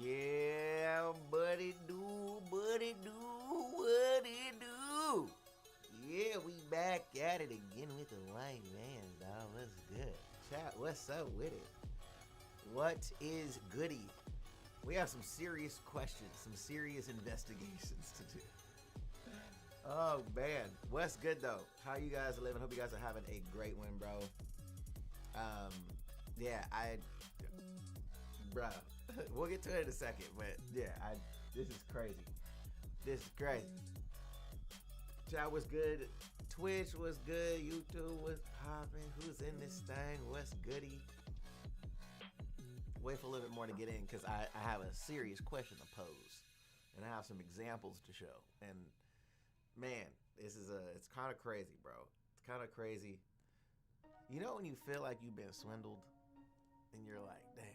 Yeah, buddy do, what it do? Yeah, we back at it again with the white man, dog. What's good? Chat, what's up with it? What is goody? We have some serious questions, some serious investigations to do. Oh man, what's good though? How you guys are living? Hope you guys are having a great one, bro. Yeah, bro, we'll get to it in a second, but yeah, this is crazy. This is crazy. Chat was good. Twitch was good. YouTube was popping. Who's in this thing? What's goody? Wait for a little bit more to get in because I have a serious question to pose, and I have some examples to show. And man, it's kind of crazy, bro. It's kind of crazy. You know when you feel like you've been swindled, and you're like, damn.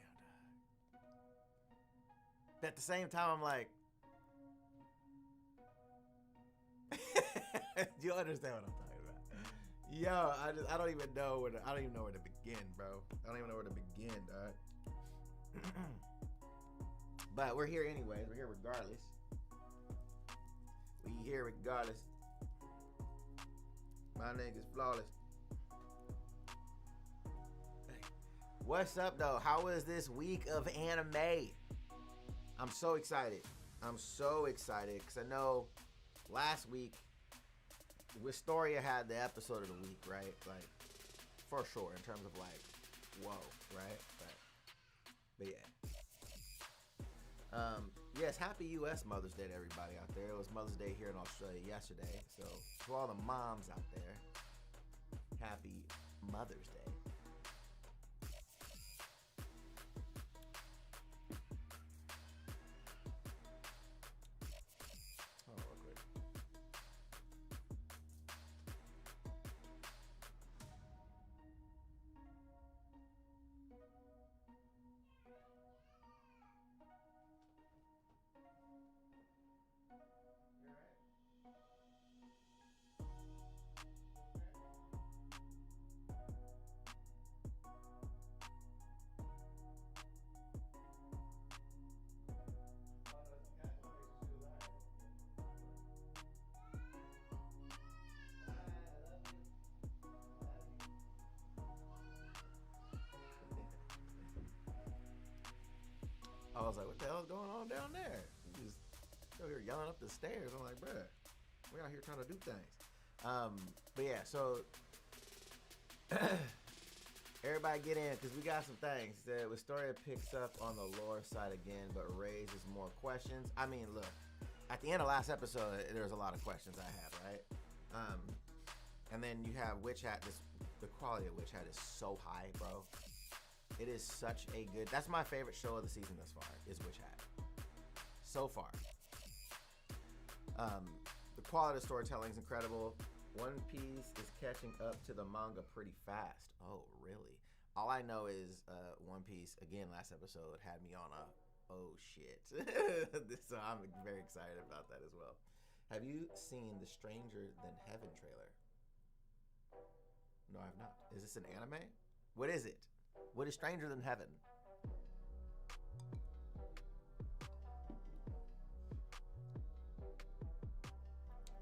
But at the same time, I'm like, you understand what I'm talking about? Yo, I don't even know where to begin, bro. I don't even know where to begin, dog. But we're here anyways. We're here regardless. We here regardless. My nigga's flawless. Hey. What's up though? How was this week of anime? I'm so excited. I'm so excited because I know last week Wistoria had the episode of the week, right? Like, for sure, in terms of like, whoa, right? But yeah. Yes, happy US Mother's Day to everybody out there. It was Mother's Day here in Australia yesterday. So to all the moms out there, happy Mother's Day. Hold on real quick. I was like, what the hell is going on down there? You just over here yelling up the stairs. I'm like, bruh, we're out here trying to do things. But yeah, so everybody get in because we got some things. The Wistoria picks up on the lore side again, but raises more questions. I mean, look, at the end of last episode, there's a lot of questions I had, right? And then you have Witch Hat. The quality of Witch Hat is so high, bro. It is such a good. That's my favorite show of the season thus far. Is Witch Hat. So far. The quality of storytelling is incredible. One Piece is catching up to the manga pretty fast. Oh, really? All I know is One Piece, again, last episode had me on a, oh shit. So I'm very excited about that as well. Have you seen the Stranger Than Heaven trailer? No, I have not. Is this an anime? What is it? What is Stranger Than Heaven?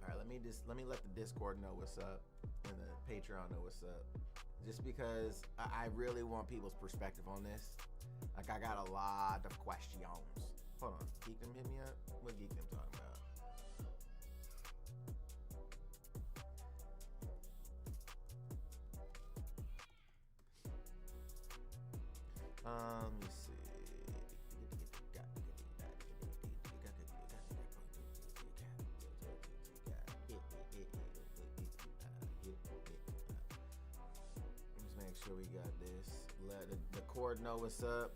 All right, let me let the Discord know what's up and the Patreon know what's up. Just because I really want people's perspective on this. Like, I got a lot of questions. Hold on, Geekdom hit me up? What Geekdom talking about? Let me see. Let's make sure we got this. Let the cord know what's up.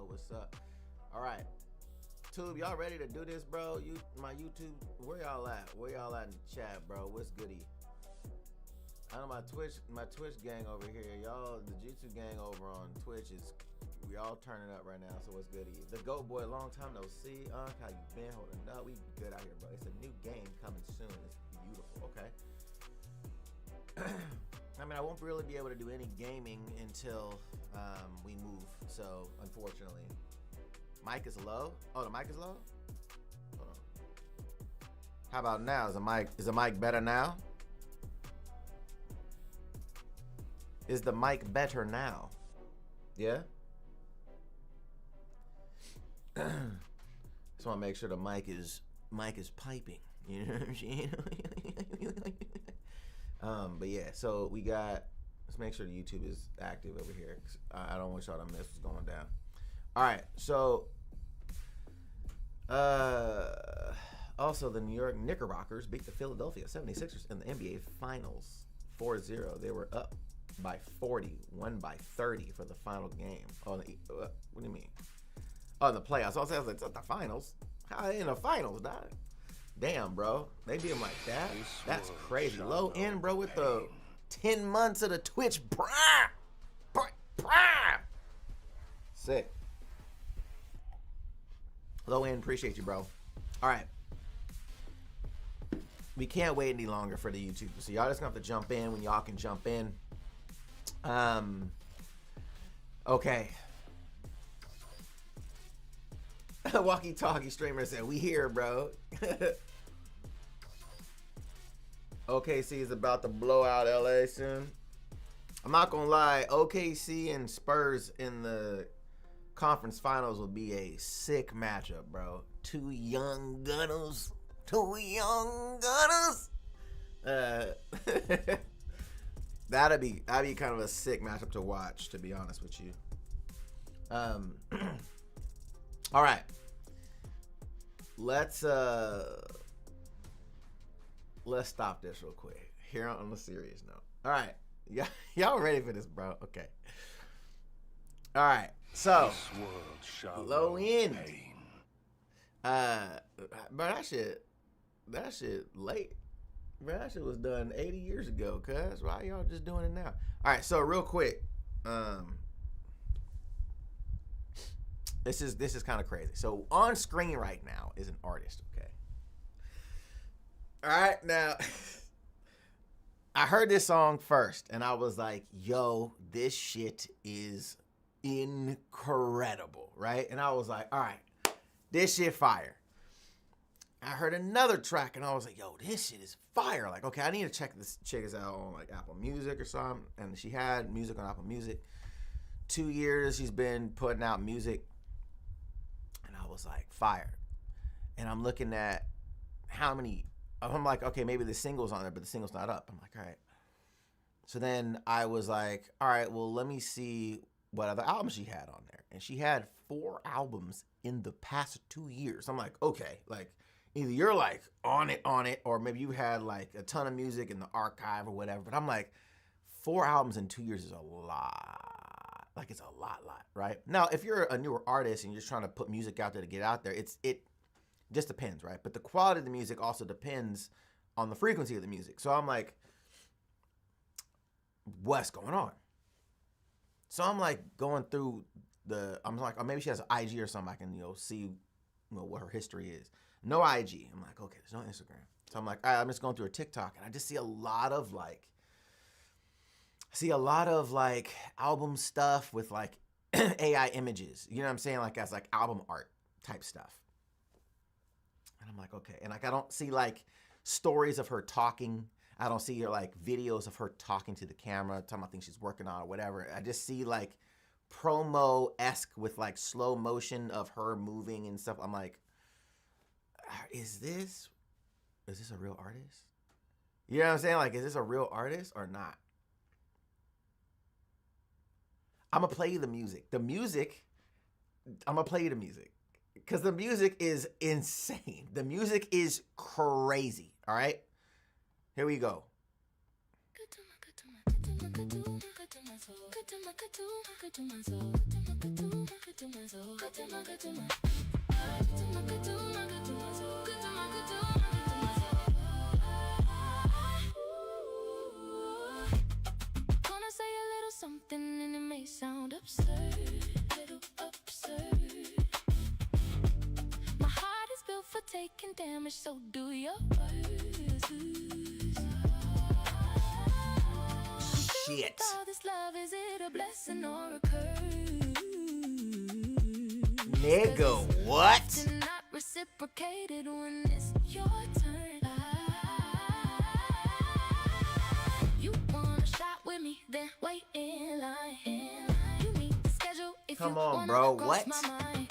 know what's up. All right. Tube, y'all ready to do this, bro? My YouTube, where y'all at? Where y'all at in the chat, bro? What's goody? I know my Twitch gang over here. Y'all, the Jutsu gang over on Twitch we all turning up right now, so what's goody? The Goat Boy, long time no see. How you been holding up? We good out here, bro. It's a new game coming soon. It's beautiful, okay? I mean, I won't really be able to do any gaming until we move, so unfortunately. Mic is low? Oh, the mic is low? Hold on. How about now? Is the mic better now? Is the mic better now? Yeah? Just want to make sure the mic is piping. You know what I'm saying? But yeah, so we got, let's make sure the YouTube is active over here. I don't want y'all to miss what's going down. All right, so also the New York Knickerbockers beat the Philadelphia 76ers in the NBA Finals 4-0. They were up by 40, won by 30 for the final game. Oh, what do you mean? Oh, in the playoffs. I was like, it's not the finals. How in the finals, dog? Damn, bro. They beat him like that? That's crazy. Low end, bro, with the 10 months of the Twitch. Sick. Low end, appreciate you, bro. All right. We can't wait any longer for the YouTube. So y'all just gonna have to jump in when y'all can jump in. Okay. Walkie-talkie streamer said, we here, bro. OKC is about to blow out LA soon. I'm not gonna lie, OKC and Spurs in the conference finals will be a sick matchup, bro. Two young gunners. That'd be kind of a sick matchup to watch, to be honest with you. All right. Let's stop this real quick. Here on the serious note. All right. Y'all ready for this, bro? Okay. All right. So, low end. Bro, that shit late. Bro, that shit was done 80 years ago, cuz. Why y'all just doing it now? All right, so real quick. This is kind of crazy. So on screen right now is an artist, okay? All right, now I heard this song first and I was like, yo, this shit is incredible, right? And I was like, all right, this shit fire. I heard another track and I was like, yo, this shit is fire. Like, okay, I need to check this out on like Apple Music or something. And she had music on Apple Music. 2 years she's been putting out music. And I was like, fire. And I'm looking at how many, I'm like, okay, maybe the single's on there, but the single's not up. I'm like, all right. So then I was like, all right, well, let me see what other albums she had on there. And she had 4 albums in the past 2 years. I'm like, okay, like either you're like on it, or maybe you had like a ton of music in the archive or whatever. But I'm like, 4 albums in 2 years is a lot. Like it's a lot, right? Now, if you're a newer artist and you're just trying to put music out there to get out there, it just depends, right? But the quality of the music also depends on the frequency of the music. So I'm like, what's going on? So I'm like going through I'm like, oh, maybe she has an IG or something. I can, see, what her history is. No IG. I'm like, okay, there's no Instagram. So I'm like, all right, I'm just going through her TikTok and I just see a lot of album stuff with like AI images. You know what I'm saying? Like as like album art type stuff. And I'm like, okay. And like, I don't see like stories of her talking. I don't see her like videos of her talking to the camera, talking about things she's working on or whatever. I just see like promo-esque with like slow motion of her moving and stuff. I'm like, is this a real artist? You know what I'm saying? Like, is this a real artist or not? I'm going to play you the music. I'm going to play you the music. Because the music is insane. The music is crazy. All right? Here we go. say a little something and it may sound absurd, little absurd. My heart is built for taking damage, so do yours. Shit. All this love, is it a blessing or a curse? Nigga, what? Not reciprocated when it's your turn. You want a shot with me, then wait in line. You need the schedule if Come you on, wanna bro. cross What? my mind.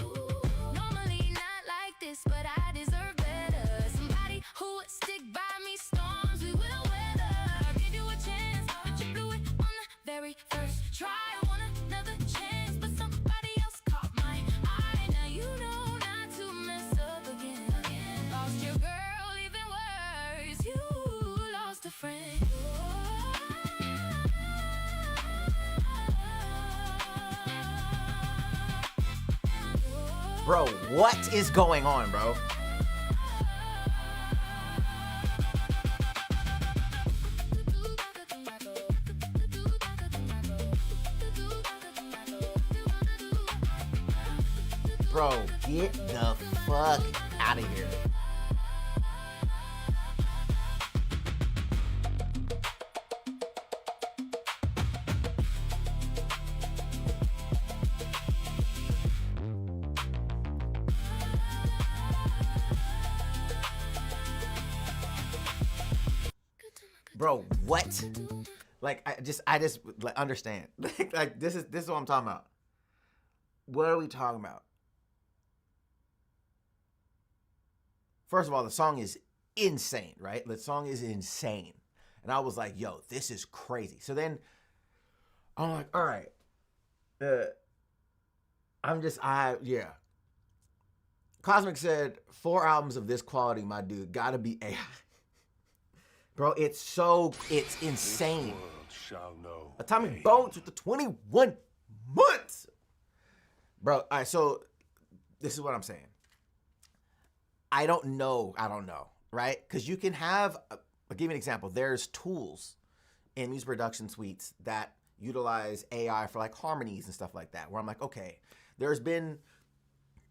Normally not like this, but I deserve better. Somebody who would stick by me, storms we will weather. I gave you a chance, but you blew it on the very first try. I want another chance, but somebody else caught my eye. Now you know not to mess up again. Lost your girl, even worse, you lost a friend. Bro, what is going on, bro? Bro, get the fuck out of here. Bro, what? Like, I just like, understand. Like, this is what I'm talking about. What are we talking about? First of all, the song is insane, right? The song is insane. And I was like, yo, this is crazy. So then I'm like, all right. Yeah. Cosmic said, 4 albums of this quality, my dude, gotta be AI. Bro, it's insane. This world shall know. Atomic Bones with the 21 months. Bro, all right, so this is what I'm saying. I don't know, right? Because you can have, I'll give you an example. There's tools in music production suites that utilize AI for like harmonies and stuff like that, where I'm like, okay, there's been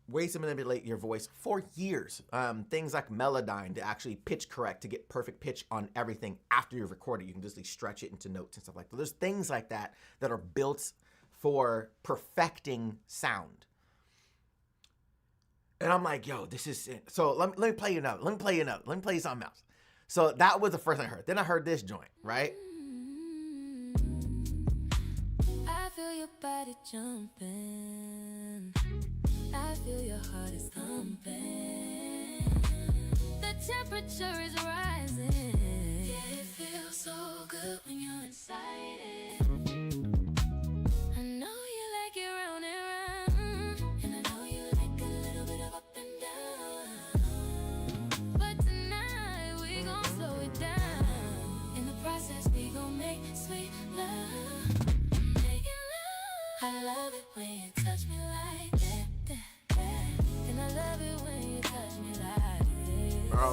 ways to manipulate your voice for years. Things like Melodyne to actually pitch correct, to get perfect pitch on everything after you've recorded. You can just like stretch it into notes and stuff like that. There's things like that that are built for perfecting sound. And I'm like, yo, this is it. So let me play you another. Let me play you something else. So that was the first thing I heard. Then I heard this joint, right? I feel your body jumping. I feel your heart is thumping. The temperature is rising. Yeah, it feels so good when you're inside it. I know you like it round and round, and I know you like a little bit of up and down. But tonight we gon' slow it down. In the process we gon' make sweet love. Making love. I love it when you touch me like that. And I love it when you touch me like this. Bro.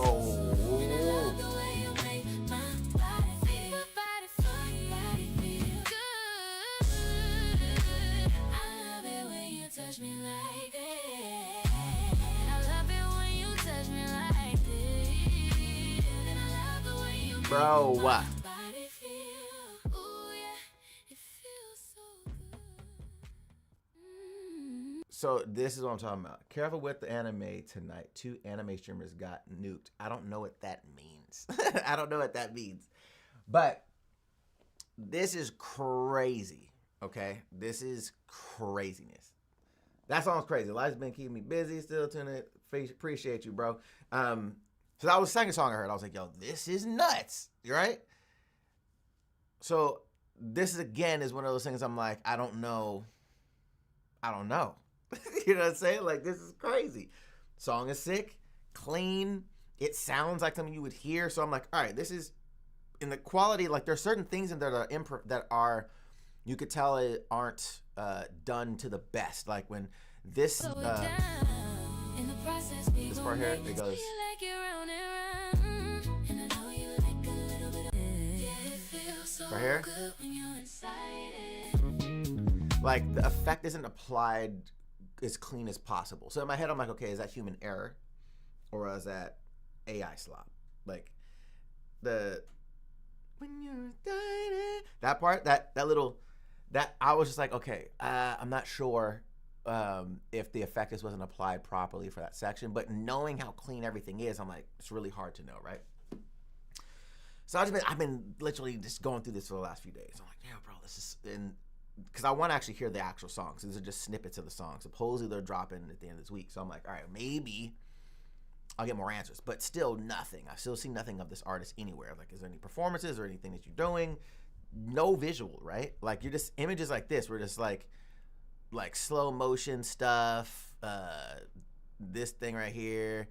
And I love the way you make my body feel. My body feel good. I love it when you touch me like that. And I love it when you touch me like this. And I love the way you make Bro, my what? body feel. Ooh yeah, it feels so good. So this is what I'm talking about. Careful with the anime tonight. 2 anime streamers got nuked. I don't know what that means. I don't know what that means. But this is crazy, okay? This is craziness. That song's crazy. Life's been keeping me busy. Still tuning it. Appreciate you, bro. So that was the second song I heard. I was like, yo, this is nuts, right? So this is, again, is one of those things I'm like, I don't know. You know what I'm saying? Like, this is crazy. Song is sick, clean. It sounds like something you would hear. So I'm like, all right, this is in the quality. Like, there's certain things in there that are you could tell it aren't done to the best. Like when This this part here, it goes. Right here. Like the effect isn't applied as clean as possible. So in my head, I'm like, okay, is that human error, or is that AI slop? Like the when you're dying, that part, that little, that I was just like, okay, I'm not sure if the effect just wasn't applied properly for that section. But knowing how clean everything is, I'm like, it's really hard to know, right? So I've been literally just going through this for the last few days. I'm like, yeah, bro, this is, and because I want to actually hear the actual songs. These are just snippets of the song. Supposedly they're dropping at the end of this week. So I'm like, all right, maybe I'll get more answers. But still nothing. I still see nothing of this artist anywhere. Like, is there any performances or anything that you're doing? No visual, right? Like, you're just images like this. We're just like slow motion stuff. This thing right here.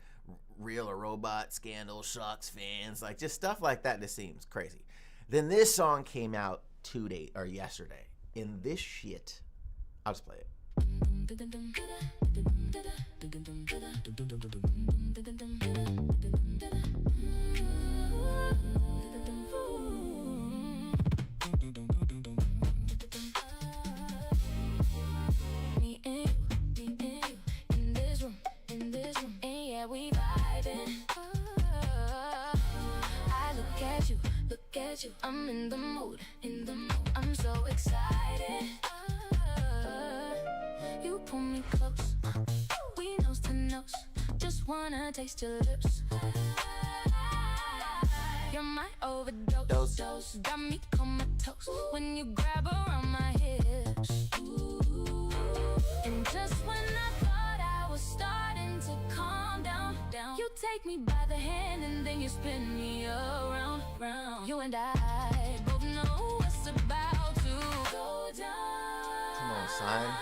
Real or robot, Scandal, Shucks, Fans. Like, just stuff like that just seems crazy. Then this song came out yesterday. In this shit, I'll just play it. Me and you, in this room, and yeah, we vibing. I look at you, I'm in the mood, I'm so excited. You pull me close, we nose to nose, just wanna taste your lips. You're my overdose, got me comatose when you grab around my hips. Ooh. And just when I thought I was starting to calm down, you take me by the hand and then you spin me around. You and I both know what's about to go down. Come on, son.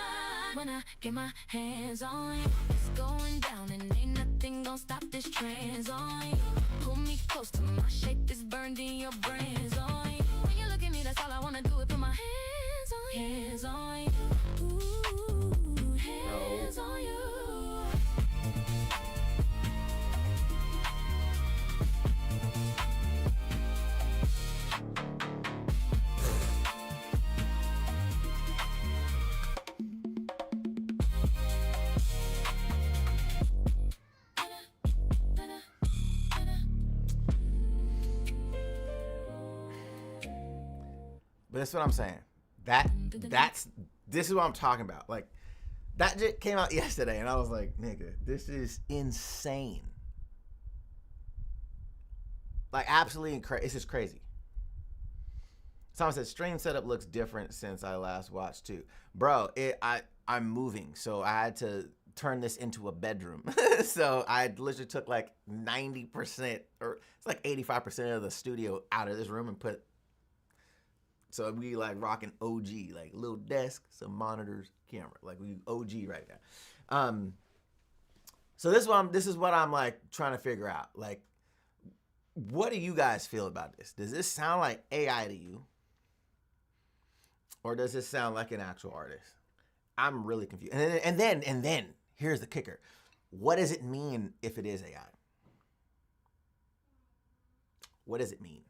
When I get my hands on you, it's going down and ain't nothing gonna stop this trance on you. Pull me close to my shape is burned in your brains on you. When you look at me, that's all I wanna do is put my hands on you. Ooh, hands on you. But that's what I'm saying. This is what I'm talking about. Like, that just came out yesterday, and I was like, nigga, this is insane. Like, absolutely crazy. It's just crazy. Someone said, stream setup looks different since I last watched too. Bro, I'm moving, so I had to turn this into a bedroom. So I literally took like 90%, or it's like 85% of the studio out of this room and put. So we like rocking OG, like little desk, some monitors, camera, like we OG right now. So this is what I'm like trying to figure out. Like, what do you guys feel about this? Does this sound like AI to you? Or does this sound like an actual artist? I'm really confused. And then here's the kicker. What does it mean if it is AI? What does it mean?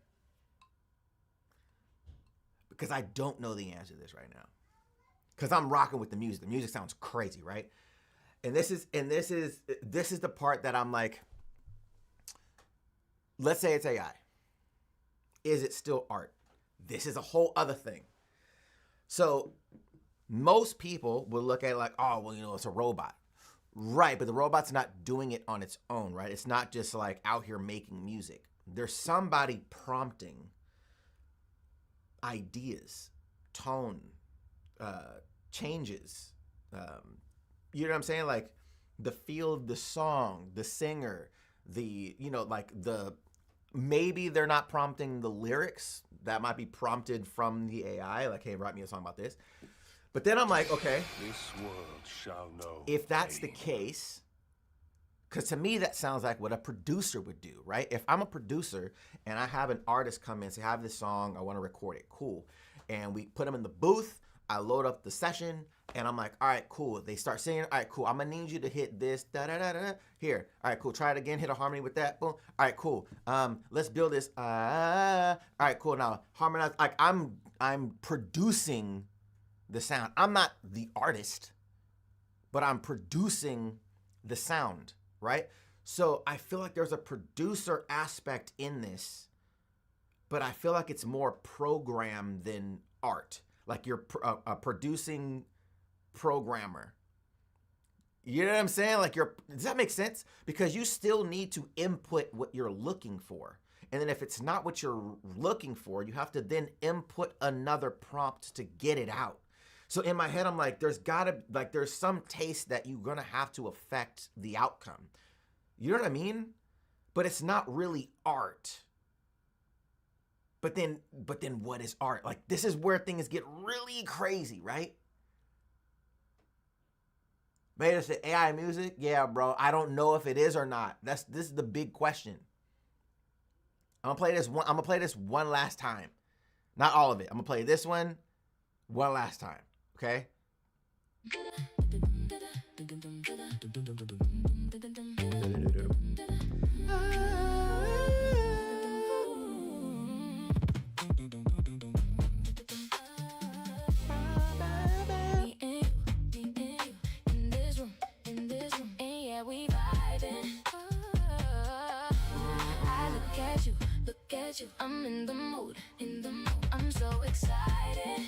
Because I don't know the answer to this right now. Because I'm rocking with the music. The music sounds crazy, right? And this is the part that I'm like, let's say it's AI. Is it still art? This is a whole other thing. So most people will look at it like, oh, well, you know, it's a robot. Right, but the robot's not doing it on its own, right? It's not just like out here making music. There's somebody prompting ideas, tone, changes. You know what I'm saying? Like the feel of the song, the singer, maybe they're not prompting the lyrics. That might be prompted from the AI. Like, hey, write me a song about this. But then I'm like, okay, this world shall know. If that's the case, because to me that sounds like what a producer would do, right? If I'm a producer and I have an artist come in and say, I have this song, I want to record it, cool. And we put them in the booth, I load up the session, and I'm like, all right, cool. They start singing. All right, cool. I'm gonna need you to hit this. Da da da da. Here. All right, cool. Try it again. Hit a harmony with that. Boom. All right, cool. Let's build this. All right, cool. Now harmonize. Like I'm producing the sound. I'm not the artist, but I'm producing the sound, right? So I feel like there's a producer aspect in this, but I feel like it's more program than art. Like you're a producing programmer. You know what I'm saying? Like does that make sense? Because you still need to input what you're looking for. And then if it's not what you're looking for, you have to then input another prompt to get it out. So in my head, I'm like, there's some taste that you're gonna have to affect the outcome. You know what I mean? But it's not really art. But then what is art? Like, this is where things get really crazy, right? Made us AI music? Yeah, bro. I don't know if it is or not. This is the big question. I'm gonna play this one last time. Not all of it. I'm gonna play this one last time. Okay? I'm in the mood, I'm so excited.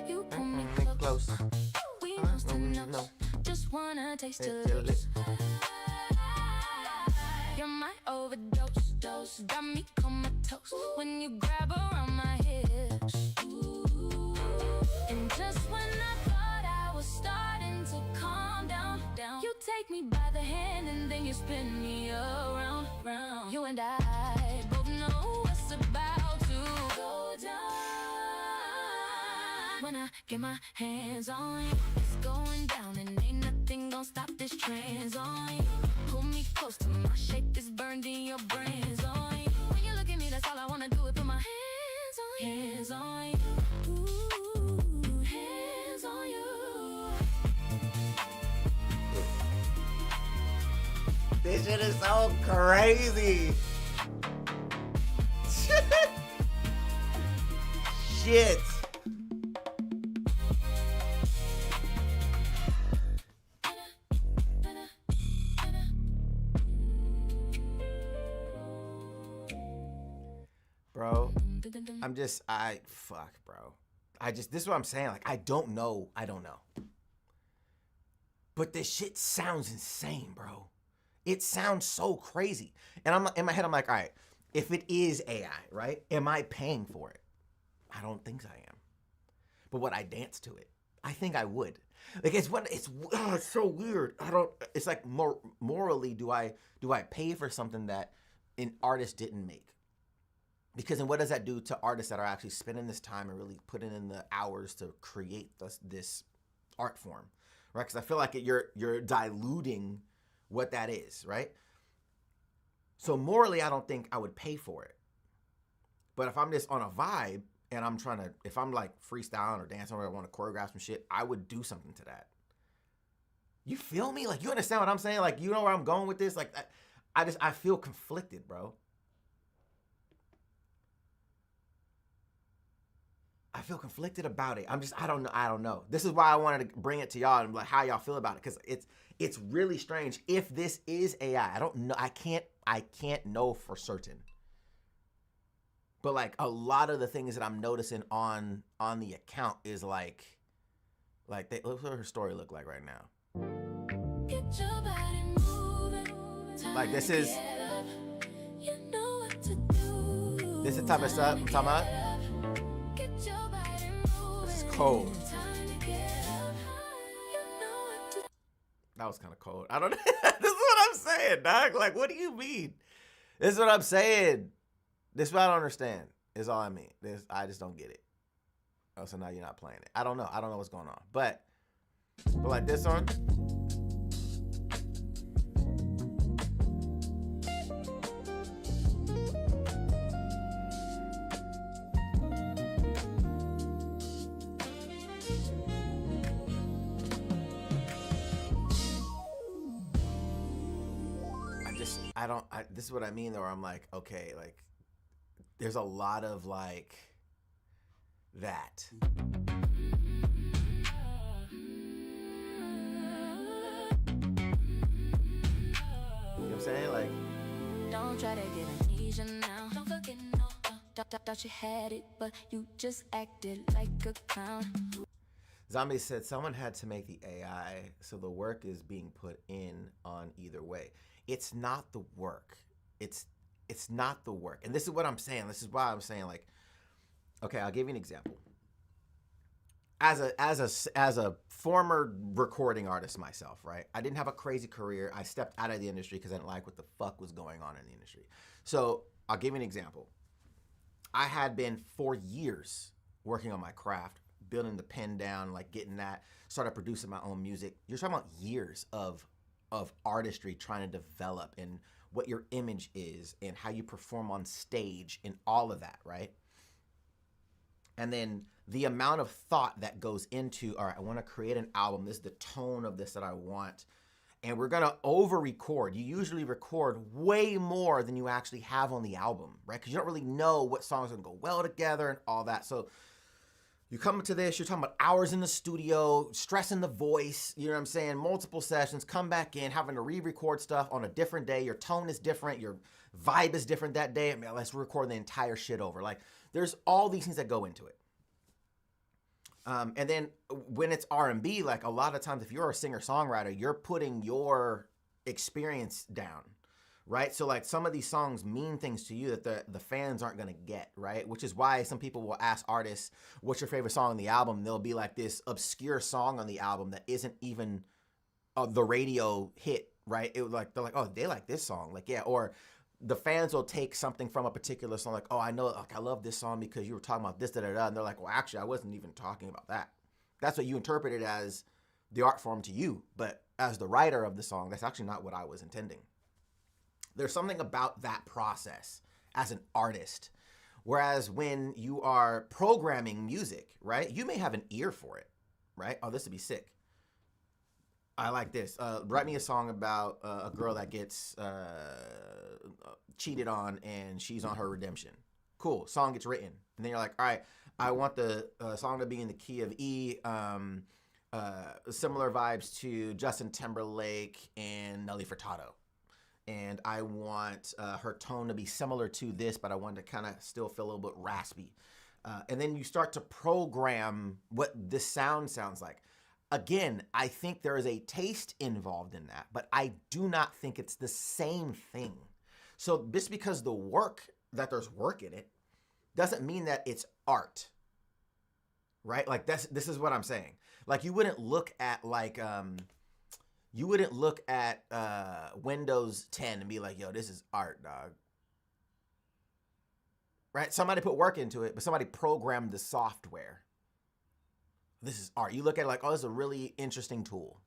You pull me close. We must have known. Just wanna taste your lips. You're my overdose, got me comatose when you grab around my hips. And just when I thought I was starting to calm down, you take me by the hand and then you spin me around. You and I both know what's about to go down. When I get my hands on you, it's going down and ain't nothing gonna stop this trance on you. Pull me close to my shape is burned in your brains on you. When you look at me, that's all I wanna do is put my hands on you. Hands on you. Ooh, hands on you. This shit is so crazy. Shit. Bro, bro. This is what I'm saying. Like, I don't know. But this shit sounds insane, bro. It sounds so crazy. And I'm in my head, I'm like, all right, if it is AI, right? Am I paying for it? I don't think I am. But would I dance to it? I think I would. Like, it's so weird. It's like morally, do I pay for something that an artist didn't make? Because then what does that do to artists that are actually spending this time and really putting in the hours to create this art form, right? Because I feel like you're diluting what that is, right? So morally, I don't think I would pay for it. But if I'm just on a vibe and if I'm like freestyling or dancing or I want to choreograph some shit, I would do something to that. You feel me? Like, you understand what I'm saying? Like, you know where I'm going with this? Like, I feel conflicted, bro. I feel conflicted about it. I don't know. This is why I wanted to bring it to y'all and like how y'all feel about it, because it's really strange. If this is AI, I don't know. I can't know for certain. But like a lot of the things that I'm noticing on the account is like look what her story look like right now. Get your body moving. Like this is You know what to do. this is the type of stuff I'm talking about. This is cold. That was kind of cold. I don't know. This is what I'm saying, dog. Like, what do you mean? This is what I'm saying. This is what I don't understand. Is all I mean. I just don't get it. Oh, so now you're not playing it. I don't know. I don't know what's going on. But like this one. this is what I mean though, where I'm like, okay, like there's a lot of like that. You know what I'm saying? Like, Don't try to get amnesia now. Don't forget, no. Thought you had it, but you just acted like a clown. Zombie said someone had to make the AI, so the work is being put in on either way. It's not the work. It's not the work. And this is what I'm saying. This is why I'm saying, like, okay, I'll give you an example. As a former recording artist myself, right? I didn't have a crazy career. I stepped out of the industry because I didn't like what the fuck was going on in the industry. So I'll give you an example. I had been for years working on my craft, building the pen down, like getting that, started producing my own music. You're talking about years of artistry trying to develop and what your image is and how you perform on stage and all of that, right? And then the amount of thought that goes into, all right, I want to create an album. This is the tone of this that I want. And we're going to over-record. You usually record way more than you actually have on the album, right? Because you don't really know what songs are going to go well together and all that. So you come to this, you're talking about hours in the studio, stressing the voice, you know what I'm saying? Multiple sessions, come back in, having to re-record stuff on a different day. Your tone is different. Your vibe is different that day. I mean, let's record the entire shit over. Like, there's all these things that go into it. And then when it's R&B, like a lot of times if you're a singer-songwriter, you're putting your experience down, right? So like some of these songs mean things to you that the fans aren't going to get, right? Which is why some people will ask artists, what's your favorite song on the album? There'll be like this obscure song on the album that isn't even the radio hit, right? It was like, they're like, oh, they like this song. Like, yeah. Or the fans will take something from a particular song, like, oh, I know, like, I love this song because you were talking about this, da-da-da, and they're like, well, actually, I wasn't even talking about that. That's what you interpreted as the art form to you, but as the writer of the song, that's actually not what I was intending. There's something about that process as an artist, whereas when you are programming music, right, you may have an ear for it, right? Oh, this would be sick. I like this. Write me a song about a girl that gets cheated on and she's on her redemption. Cool. Song gets written. And then you're like, all right, I want the song to be in the key of E. Similar vibes to Justin Timberlake and Nelly Furtado. And I want her tone to be similar to this, but I want to kind of still feel a little bit raspy. And then you start to program what this sound sounds like. Again, I think there is a taste involved in that, but I do not think it's the same thing. So just because that there's work in it, doesn't mean that it's art, right? Like this is what I'm saying. Like you wouldn't look at Windows 10 and be like, yo, this is art, dog. Right? Somebody put work into it, but somebody programmed the software. This is art. You look at it like, oh, this is a really interesting tool,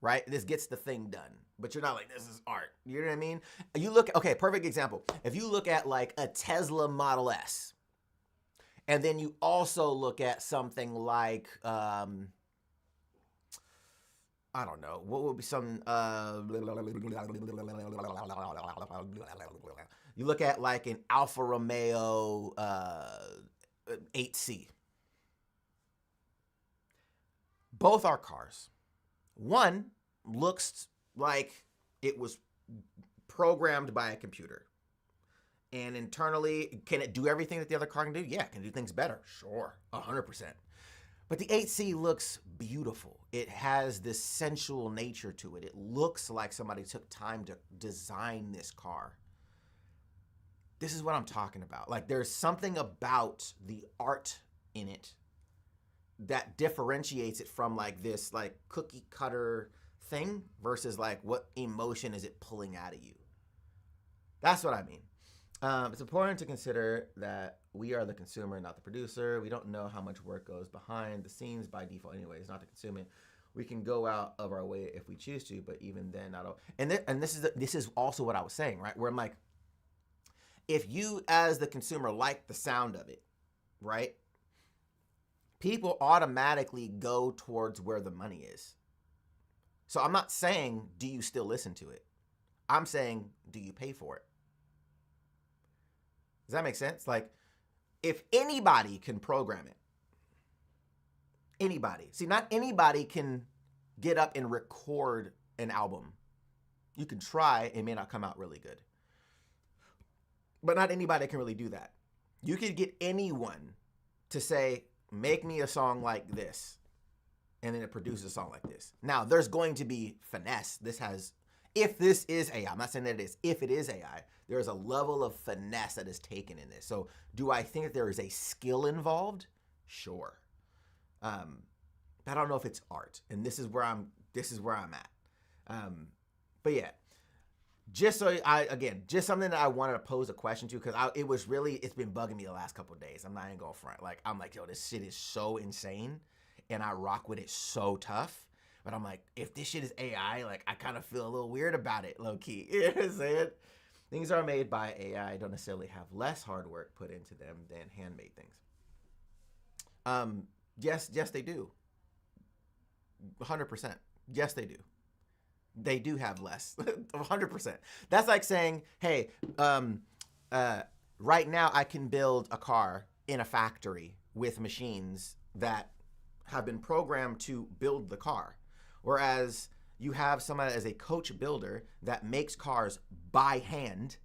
right? This gets the thing done, but you're not like, this is art. You know what I mean? You look, okay, perfect example. If you look at like a Tesla Model S, and then you also look at something like, I don't know, what would be some, you look at like an Alfa Romeo 8C. Both are cars. One looks like it was programmed by a computer. And internally, can it do everything that the other car can do? Yeah, it can do things better. Sure, 100%. But the 8C looks beautiful. It has this sensual nature to it. It looks like somebody took time to design this car. This is what I'm talking about. Like there's something about the art in it that differentiates it from like this like cookie cutter thing versus like what emotion is it pulling out of you. That's what I mean. It's important to consider that we are the consumer, not the producer. We don't know how much work goes behind the scenes by default anyways, not to consume it. We can go out of our way if we choose to, but even then, I don't. And this is also what I was saying, right? Where I'm like, if you as the consumer like the sound of it, right? People automatically go towards where the money is. So I'm not saying, do you still listen to it? I'm saying, do you pay for it? Does that make sense? Like, if anybody can program it, anybody. See, not anybody can get up and record an album. You can try, it may not come out really good. But not anybody can really do that. You could get anyone to say, make me a song like this, and then it produces a song like this. Now, there's going to be finesse. If this is AI, I'm not saying that it is, if it is AI, there is a level of finesse that is taken in this. So do I think that there is a skill involved? Sure. I don't know if it's art, and this is where I'm at. But yeah, just something that I wanted to pose a question to, because it's been bugging me the last couple of days. I'm not even going front. Like, I'm like, yo, this shit is so insane, and I rock with it so tough. But I'm like, if this shit is AI, like, I kind of feel a little weird about it, low key. You know what I'm saying? Things are made by AI don't necessarily have less hard work put into them than handmade things. Yes, they do. 100%. Yes, they do. They do have less. 100%. That's like saying, hey, right now I can build a car in a factory with machines that have been programmed to build the car. Whereas you have somebody as a coach builder that makes cars by hand,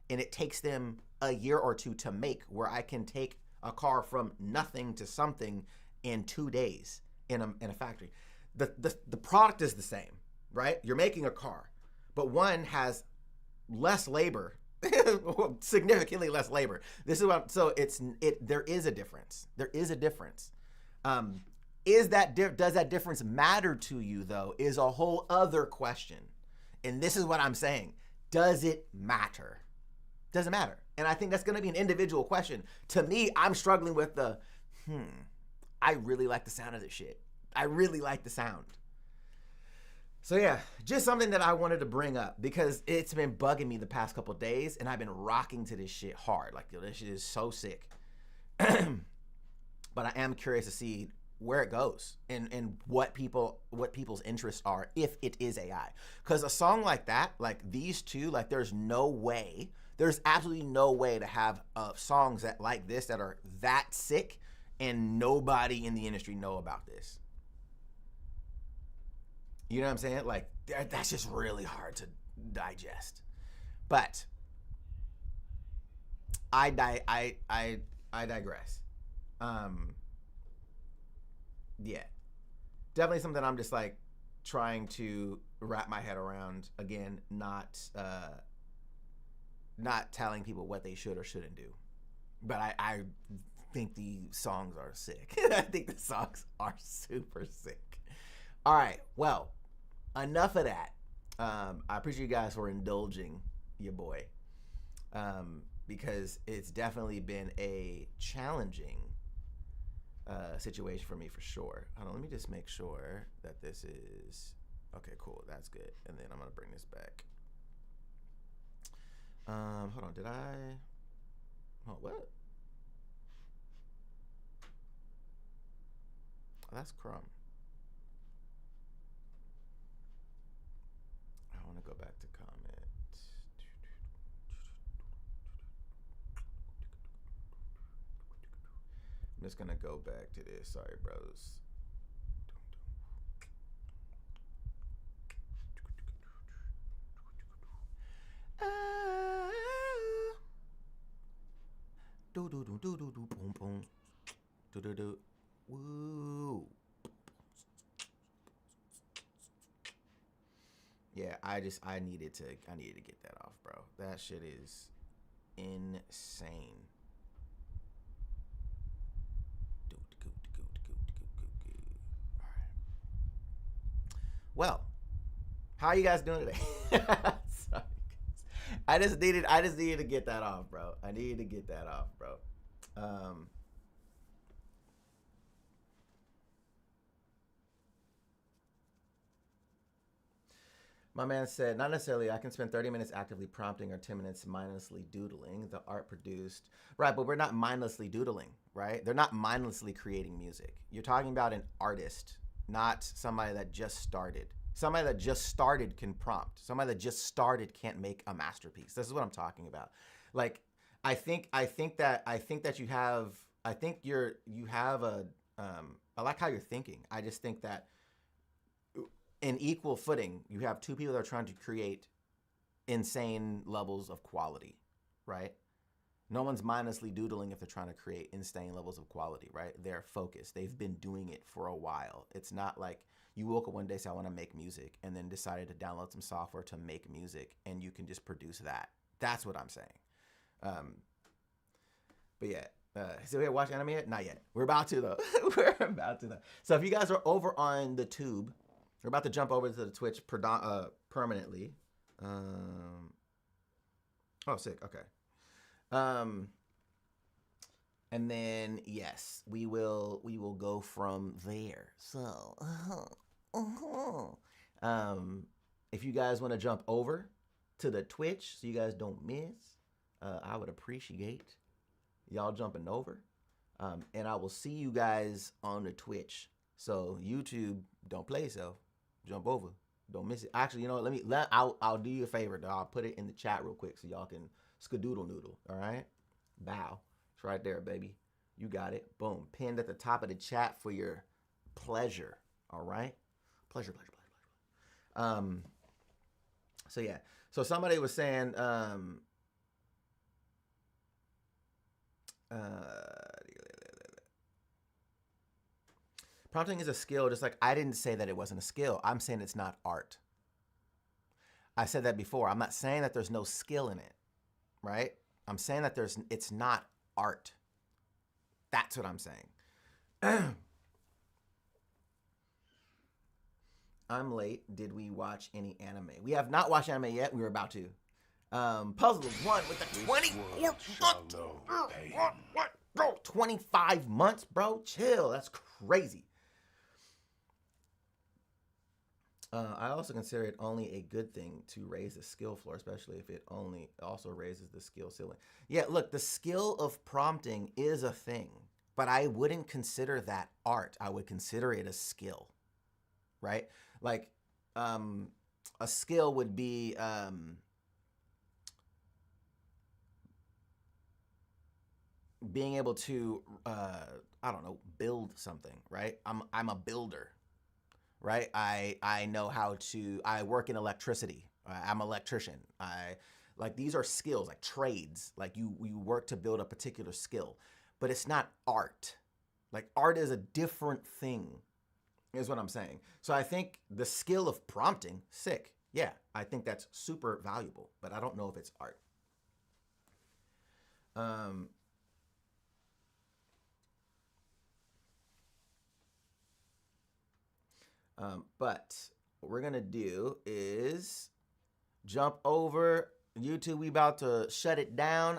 and it takes them a year or two to make, where I can take a car from nothing to something in 2 days in a factory. The product is the same, right? You're making a car, but one has less labor, significantly less labor. This is what, so there is a difference. There is a difference. Does that difference matter to you, though, is a whole other question. And this is what I'm saying. Does it matter? Does it matter? And I think that's going to be an individual question. To me, I'm struggling with I really like the sound of this shit. I really like the sound. So yeah, just something that I wanted to bring up, because it's been bugging me the past couple days, and I've been rocking to this shit hard. Like, yo, this shit is so sick. But I am curious to see where it goes and what people's interests are if it is AI. Because a song like that, like these two, like there's absolutely no way to have songs that like this that are that sick and nobody in the industry know about this. You know what I'm saying? Like, that's just really hard to digest. But I digress. Yeah, definitely something I'm just like trying to wrap my head around. Again, not telling people what they should or shouldn't do, but I think the songs are sick. I think the songs are super sick. All right, well, enough of that. I appreciate you guys for indulging your boy, because it's definitely been a challenging situation for me, for sure. Hold on, let me just make sure that this is okay. Cool, that's good. And then I'm gonna bring this back. Hold on, what? Oh, that's Crumb. I want to go back to comments. I'm just gonna go back to this. Sorry, bros. Do do do do do do boom boom. Do do do. Woo. Yeah, I needed to get that off, bro. That shit is insane. All right. Well, how are you guys doing today? Sorry. I just needed to get that off, bro. I needed to get that off, bro. My man said, not necessarily. I can spend 30 minutes actively prompting or 10 minutes mindlessly doodling the art produced. Right, but we're not mindlessly doodling, right? They're not mindlessly creating music. You're talking about an artist, not somebody that just started. Somebody that just started can prompt. Somebody that just started can't make a masterpiece. This is what I'm talking about. Like, I think that you have I like how you're thinking. I just think that in equal footing, you have two people that are trying to create insane levels of quality, right? No one's mindlessly doodling if they're trying to create insane levels of quality, right? They're focused. They've been doing it for a while. It's not like you woke up one day and said, I want to make music, and then decided to download some software to make music, and you can just produce that. That's what I'm saying. But yeah. So we watch anime yet? Not yet. We're about to, though. We're about to, though. So if you guys are over on the tube, we're about to jump over to the Twitch permanently. Oh, sick. Okay. And then yes, we will go from there. So, if you guys want to jump over to the Twitch so you guys don't miss, I would appreciate y'all jumping over. And I will see you guys on the Twitch. So YouTube, don't play yourself. Jump over. Don't miss it. Actually, you know what? I'll do you a favor, though. I'll put it in the chat real quick so y'all can skadoodle noodle. All right? Bow. It's right there, baby. You got it. Boom. Pinned at the top of the chat for your pleasure. All right? Pleasure. So yeah. So somebody was saying, prompting is a skill, just like I didn't say that it wasn't a skill. I'm saying it's not art. I said that before. I'm not saying that there's no skill in it, right? I'm saying that it's not art. That's what I'm saying. I'm late. Did we watch any anime? We have not watched anime yet. We were about to. Puzzle of One with the 24 bro, 25 months, bro. Chill. That's crazy. I also consider it only a good thing to raise the skill floor, especially if it only also raises the skill ceiling. Yeah, look, the skill of prompting is a thing, but I wouldn't consider that art. I would consider it a skill, right? Like, a skill would be, being able to, I don't know, build something, right? I'm a builder, right? I know how to, I work in electricity. I'm an electrician. Like, these are skills, like trades. Like, you work to build a particular skill, but it's not art. Like, art is a different thing, is what I'm saying. So I think the skill of prompting, sick. Yeah, I think that's super valuable, but I don't know if it's art. But what we're gonna do is jump over YouTube. We about to shut it down.